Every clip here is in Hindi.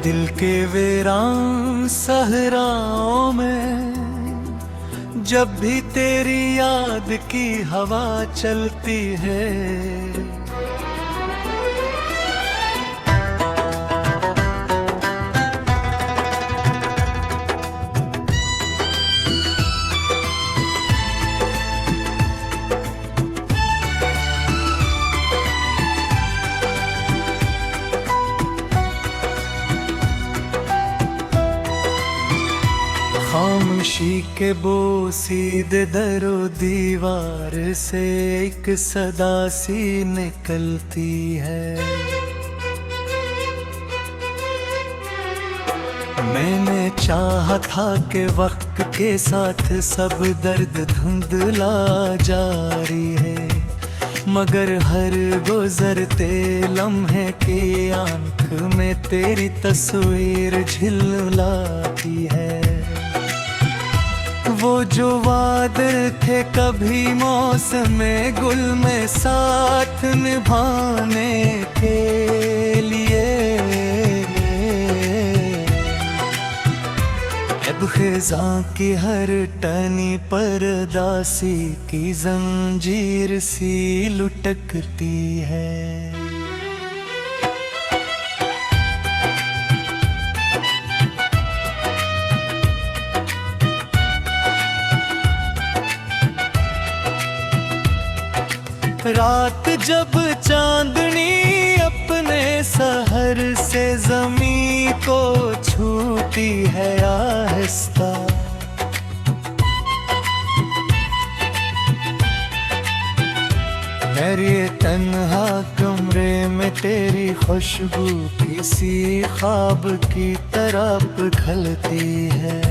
दिल के वीरान सहराओं में जब भी तेरी याद की हवा चलती है, खामोशी के बोसीदे दरो दीवार से एक सदा सी निकलती है। मैंने चाहा था कि वक्त के साथ सब दर्द धुंधला जारी है, मगर हर गुजरते लम्हे की आंख में तेरी तस्वीर झिलमिलाती है। वो जो वादे थे कभी मौसम गुल में साथ निभाने के लिए, अब खिज़ां की हर टनी पर दासी की जंजीर सी लुटकती है। रात जब चांदनी अपने सहर से ज़मीं को छूती है आहिस्ता, मेरे तन्हा कमरे में तेरी खुशबू किसी ख्वाब की तरह पिघलती है।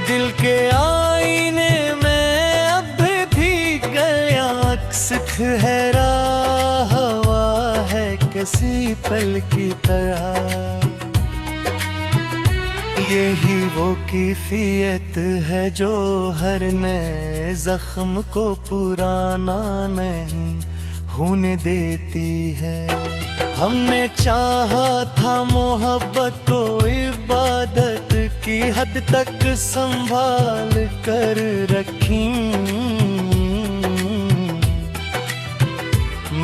दिल के आईने में ठहरा हवा है किसी पल की तरह, यही वो कैफियत है जो हर नए जख्म को पुराना नहीं होने देती है। हमने चाहा था मोहब्बत को इबादत की हद तक संभाल कर रखी,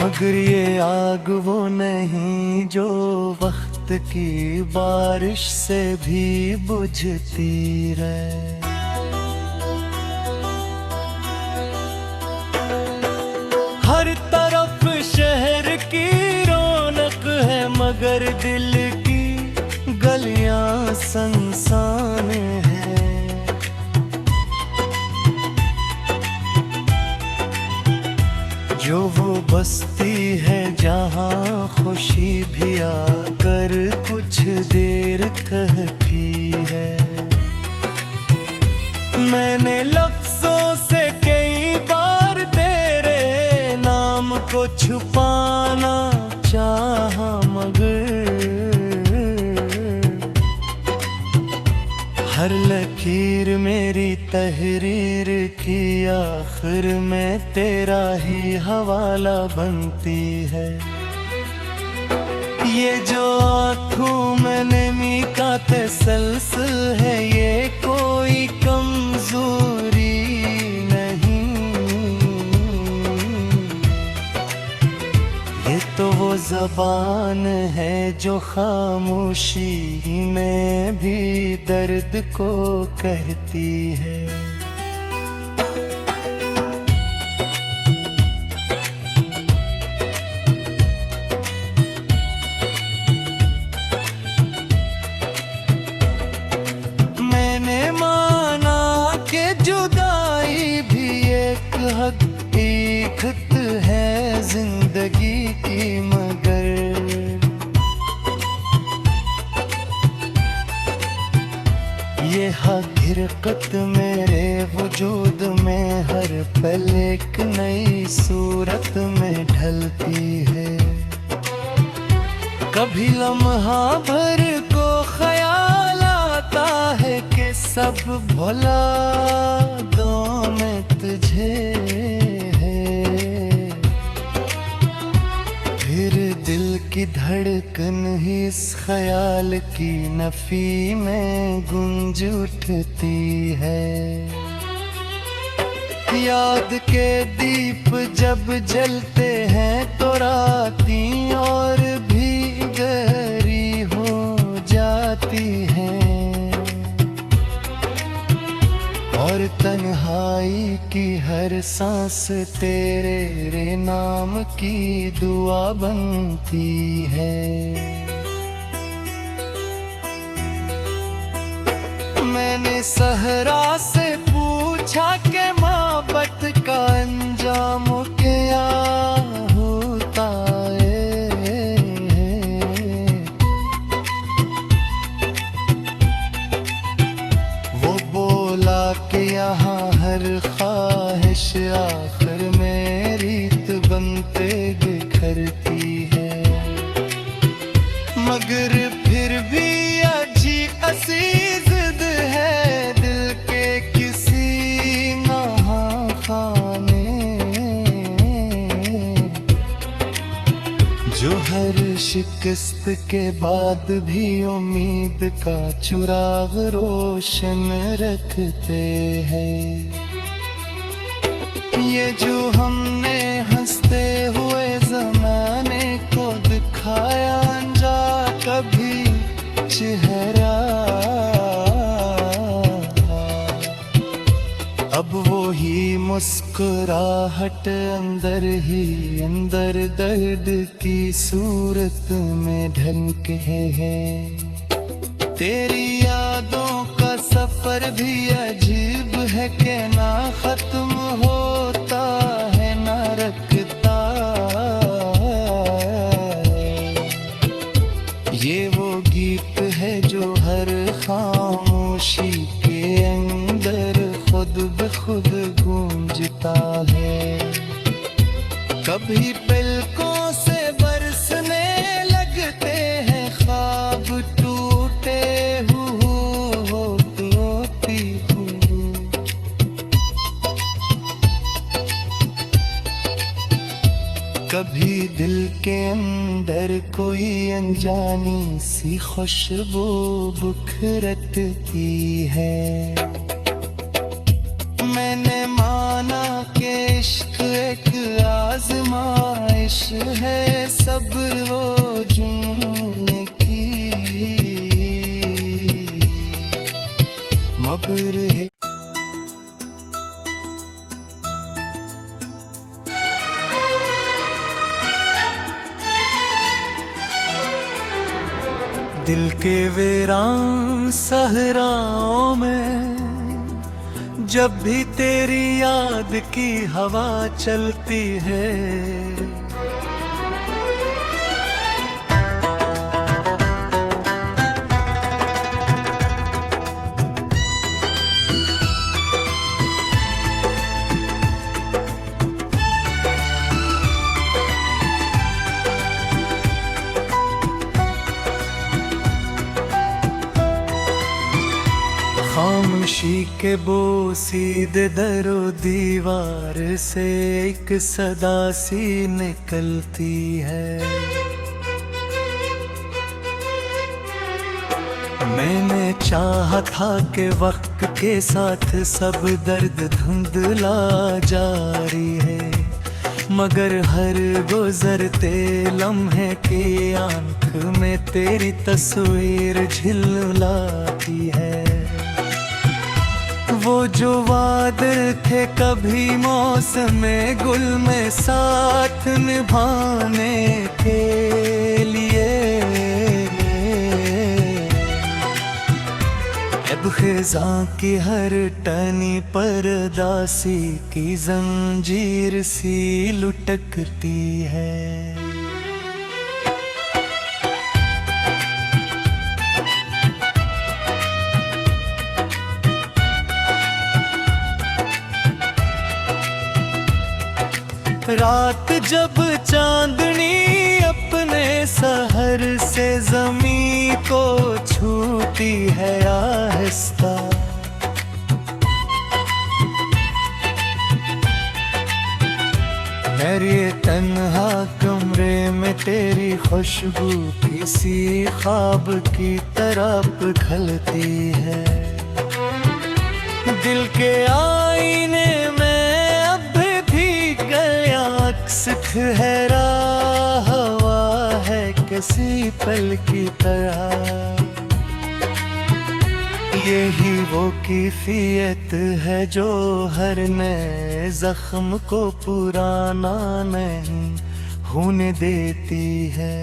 मगर ये आग वो नहीं जो वक्त की बारिश से भी बुझती रहे। हर तरफ शहर की रौनक है, मगर दिल की गलियां सुनसान है। जो वो बस्ती है जहाँ खुशी भी आकर कुछ देर कहती है। मैंने लफ्जों से कई बार तेरे नाम को छुपाना चाहा, मगर हर लकीर मेरी तहरीर की आखिर में तेरा ही हवाला बनती है। ये जो आँखों में नमी का तसल्सल है, ये कोई कमजोरी नहीं, ये तो वो ज़बान है जो खामोशी में भी दर्द को कहती है। मैंने माना कि जुदाई भी एक हकीकत है जिंदगी की, मगर ये हकीकत मेरे वजूद में हर पल एक नई सूरत में ढलती है। कभी लम्हा भर को ख्याल आता है कि सब भुला दूं मैं तुझे है, फिर दिल की की धड़कन ही इस ख्याल की नफी में गूंज उठती है। याद के दीप जब जलते हैं तो रातें और भी गहरी हो जाती हैं, और तन्हाई की हर सांस तेरे नाम की दुआ बनती है। मैंने सहरा से पूछा कि मोहब्बत का अंजाम क्या होता है। वो बोला कि यहाँ हर ख्वाहिश आखिर में रीत बनते बिखरती है, मगर फिर भी अजीब अजीज है दिल के किसी नहाखाने, जो हर शिकस्त के बाद भी उम्मीद का चिराग रोशन रखते हैं। ये जो हमने हंसते हुए ज़माने को दिखाया अनजा कभी चेहरा, अब वो ही मुस्कुराहट अंदर ही अंदर दर्द की सूरत में ढलके है। तेरी यादों का सफर भी अजीब है कि ना खत्म होता है ना रखता। ये वो गीत है जो हर खामोशी के अंदर खुद खुद गूंजता है। कभी पलकों से बरसने लगते हैं ख्वाब टूटे होती हूँ, कभी दिल के अंदर कोई अनजानी सी खुशबू बिखरती है। मैंने माना कि इश्क एक आजमाइश है, सब्र वो जुनून की मगर है। दिल के वीरान सहराओं में जब भी तेरी याद की हवा चलती है, खामोशी के बोसीदे दरो दीवार से एक सदा सी निकलती है। मैंने चाहा था कि वक्त के साथ सब दर्द धुंधला जारी है, मगर हर गुजरते लम्हे की आंख में तेरी तस्वीर झिलमिलाती है। वो जो वादे थे कभी मौसम गुल में साथ निभाने के लिए, अब खिज़ां की हर टनी पर दासी की जंजीर सी लुटकती है। रात जब चांदनी अपने सहर से ज़मीं को छूती है आहिस्ता, मैं मगर ये तन्हा कमरे में तेरी खुशबू किसी ख्वाब की तरह पिघलती है। दिल के आईने में अब भी गया अक्स ठहरा हवा है किसी पल की तरह। यही वो कैफियत है जो हर नए जख्म को पुराना नहीं होने देती है।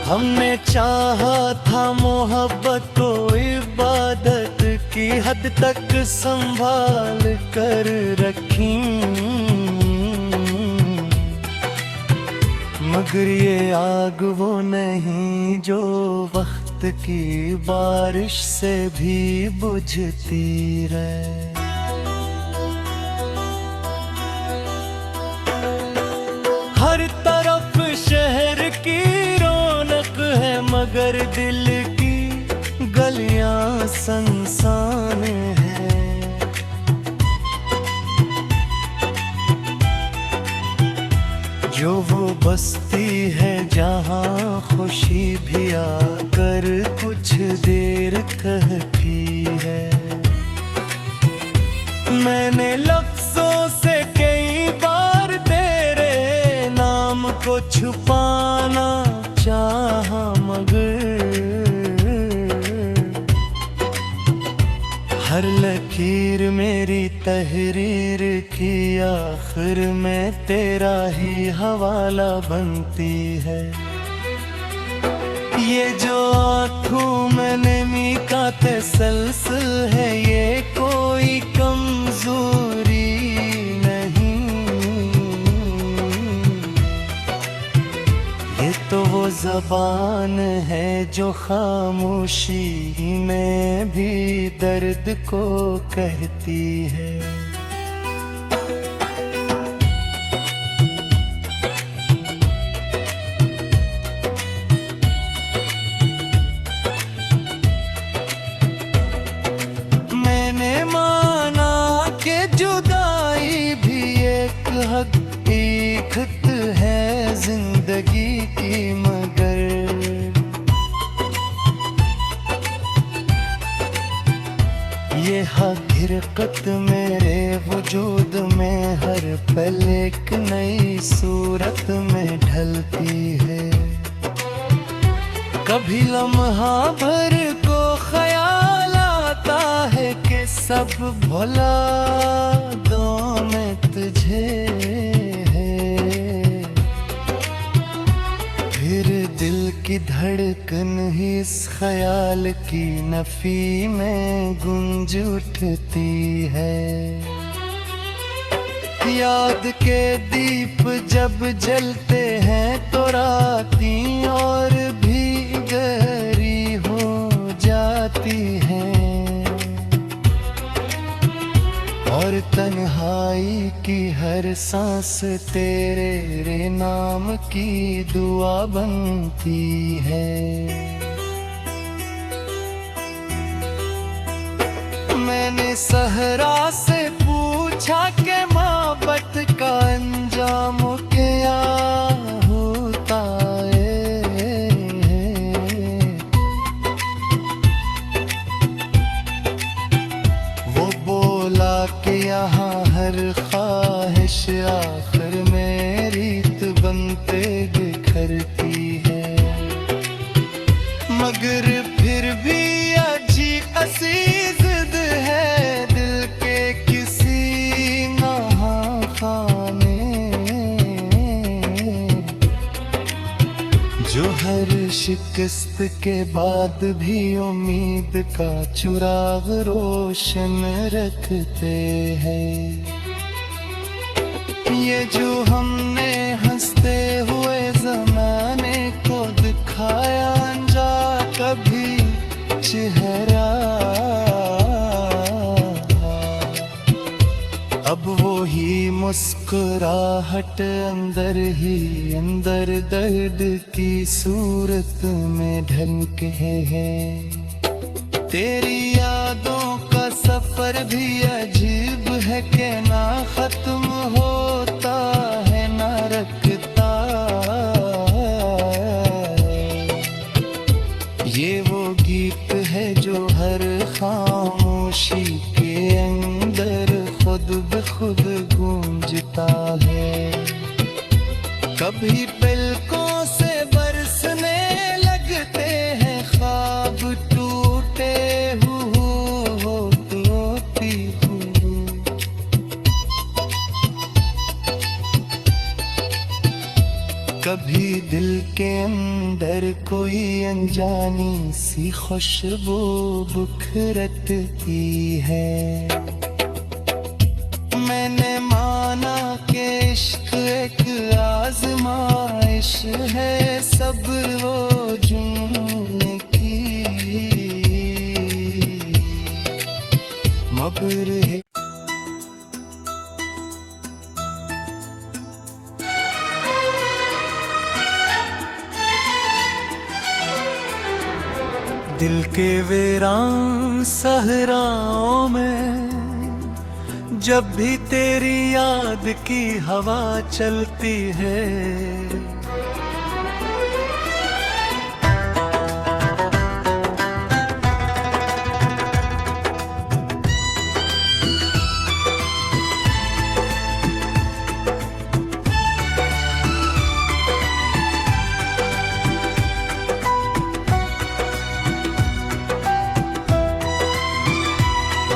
हमने चाहा था मोहब्बत को इबादत की हद तक संभाल कर रखी, मगर ये आग वो नहीं जो वक्त की बारिश से भी बुझती रहे। हर तरफ शहर की रौनक है मगर दिल की गलियां सुनसान है। जो वो बस्ती है जहाँ खुशी भी आकर कुछ देर कहती है। मैंने लफ्जों से कई बार तेरे नाम को छुपाना चाहा मगर हर लकीर मेरी तहरीर की आखिर में तेरा ही हवाला बनती है। ये जो आँखों में नमी का तसल्सल है ये कोई कमजोरी नहीं, ये तो वो ज़बान है जो खामोशी में भी दर्द को कहती है। जुदाई भी एक हकीकत है जिंदगी की मगर ये हकीकत मेरे वजूद में हर पल एक नई सूरत में ढलती है। कभी लम्हा भर को ख्याल आता है कि सब भुला दूं मैं तुझे है, फिर दिल की धड़कन ही इस ख्याल की नफी में गूंज उठती है। याद के दीप जब जलते हैं तो रातें और भी गहरी हो जाती हैं और तन्हाई की हर सांस तेरे नाम की दुआ बनती है। मैंने सहरा से पूछा कि मोहब्बत का अंजाम क्या होता है। वो बोला कि यहाँ हर ख्वाहिश आखिर में रीत बनते बिखरती है, मगर फिर भी अजीब अजीज है दिल के किसी नहाखाने जो हर शिकस्त के बाद भी उम्मीद का चिराग रोशन रखते हैं। ये जो हमने हंसते हुए ज़माने को दिखाया अनजा कभी चेहरा, अब वो ही मुस्कुराहट अंदर ही अंदर दर्द की सूरत में ढलके है। तेरी यादों का सफर भी अजीब है कि ना खत्म होता है ना खुद बेखुद गूंजता है। कभी पलकों से बरसने लगते हैं ख्वाब टूटे होती हूँ। कभी दिल के अंदर कोई अनजानी सी खुशबू बिखरती है। मैंने माना कि इश्क एक आजमाइश है, सब्र वो जुनून की मगर है। दिल के वीरान सहराओं में जब भी तेरी याद की हवा चलती है,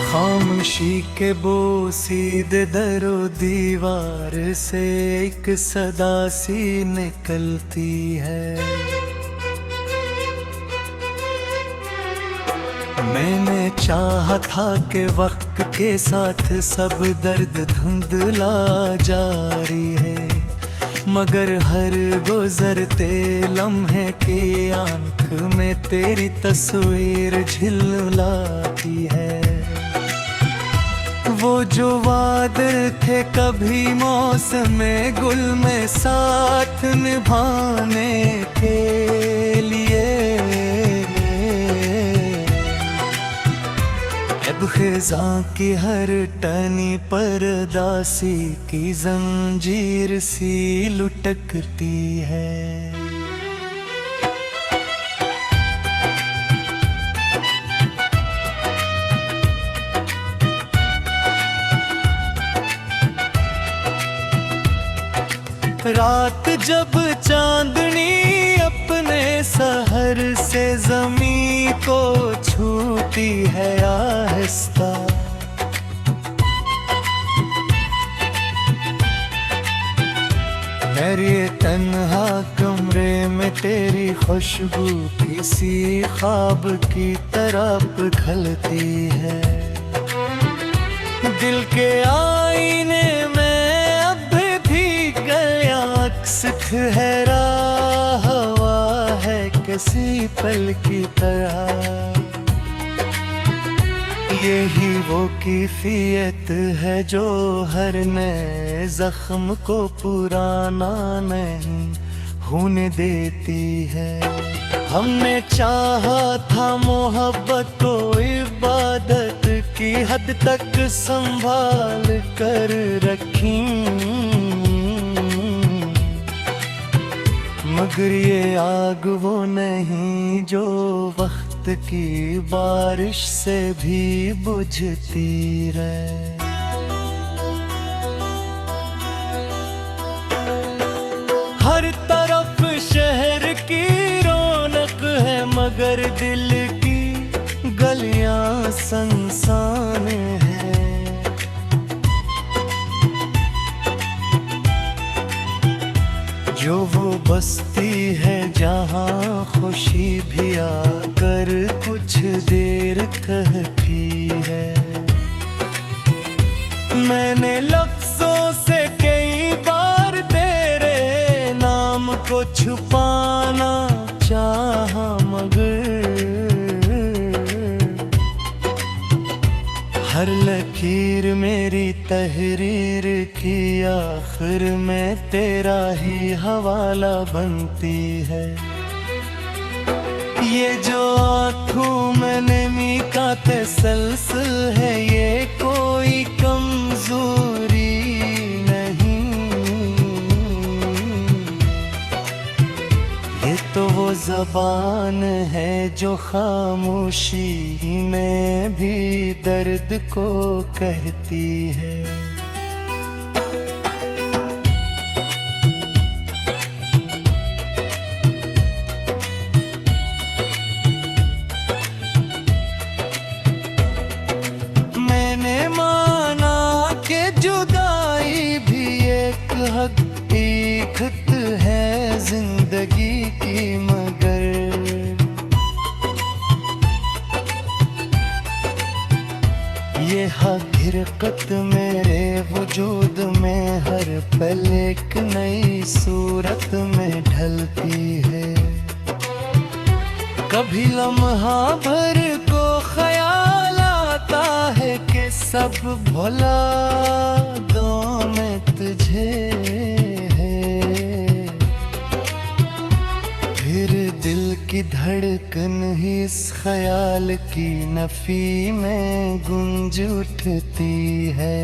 खामोशी के बोसीदे दरो दीवार से एक सदा सी निकलती है। मैंने चाहा था कि वक्त के साथ सब दर्द धुंधला जारी है, मगर हर गुजरते लम्हे की आंख में तेरी तस्वीर झिलमिलाती है। वो जो वादे थे कभी मौसम गुल में साथ निभाने के लिए, अब ख़िज़ा की हर टनी पर दासी की जंजीर सी लुटकती है। रात जब चांदनी अपने सहर से ज़मीं को छूती है आहिस्ता, मेरे तन्हा कमरे में तेरी खुशबू किसी ख्वाब की तरह पिघलती है। दिल के आईने में ठहरा हवा है किसी पल की तरह, यही वो कैफियत है जो हर नए जख्म को पुराना नहीं होने देती है। हमने चाहा था मोहब्बत को इबादत की हद तक संभाल कर रखी, मगर ये आग वो नहीं जो वक्त की बारिश से भी बुझती रहे। हर तरफ शहर की रौनक है, मगर दिल की गलियां सुनसान है। जो वो बस्ती है जहाँ खुशी भी आकर कुछ देर कहती है। मैंने लफ्जों से कई बार तेरे नाम को छुपाना चाहा, मगर हर लकीर मेरी तहरीर की आखिर में तेरा ही हवाला बनती है। ये जो आँखों में नमी का तसल्सल है, ये कोई कमजोरी नहीं, ये तो वो ज़बान है जो खामोशी में भी दर्द को कहती है। मैंने माना कि जुदाई भी एक हकीकत है जिंदगी की, मगर ये हकीकत मेरे वजूद में हर पल एक नई सूरत में ढलती है। कभी लम्हा भर को ख्याल आता है कि सब भुला दूं मैं तुझे है, फिर दिल की धड़कन ही इस ख्याल की नफी में गूंज उठती है।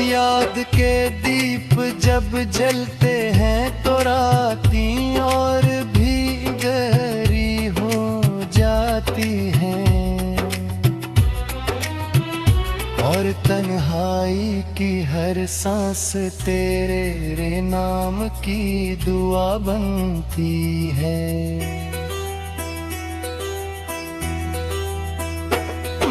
याद के दीप जब जलते हैं तो रातें और भी गहरी हो जाती हैं, और तन्हाई की हर सांस तेरे नाम की दुआ बनती है।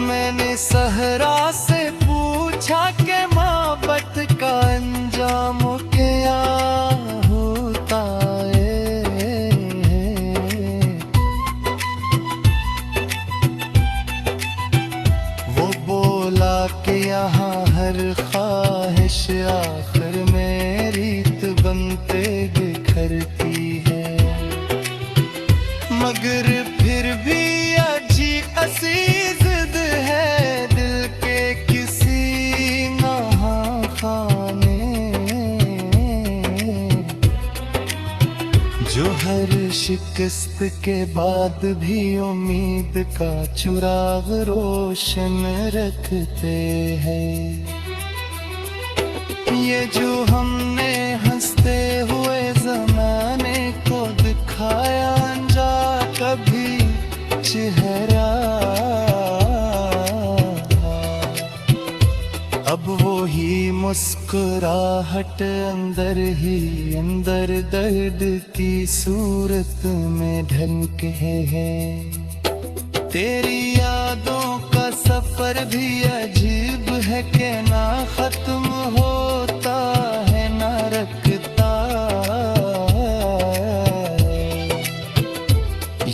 मैंने सहरा से पूछा कि मोहब्बत का अंजाम क्या होता है। वो बोला कि यहाँ हर ख्वाहिश आखिर में रीत बनते बिखरती है, मगर फिर भी अजीब अजीज है दिल के किसी नहाखाने, जो हर शिकस्त के बाद भी उम्मीद का चिराग रोशन रखते हैं। ये जो हमने हंसते हुए ज़माने को दिखाया अनजा कभी चेहरा, अब वो ही मुस्कुराहट अंदर ही अंदर दर्द की सूरत में ढलके है। तेरी यादों का सफर भी अजीब है कि ना खत्म होता है ना रखता।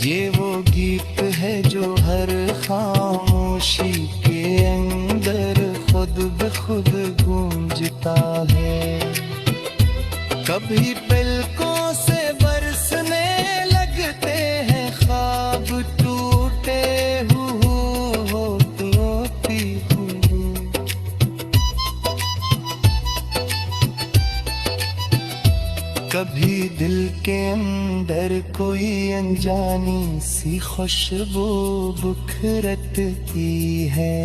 ये वो गीत है जो हर खामोशी के अंदर खुद खुद गूंजता है। कभी पलकों से बरसने लगते हैं ख्वाब टूटे होती हूँ, कभी दिल के अंदर कोई अनजानी सी खुशबू बिखरती है।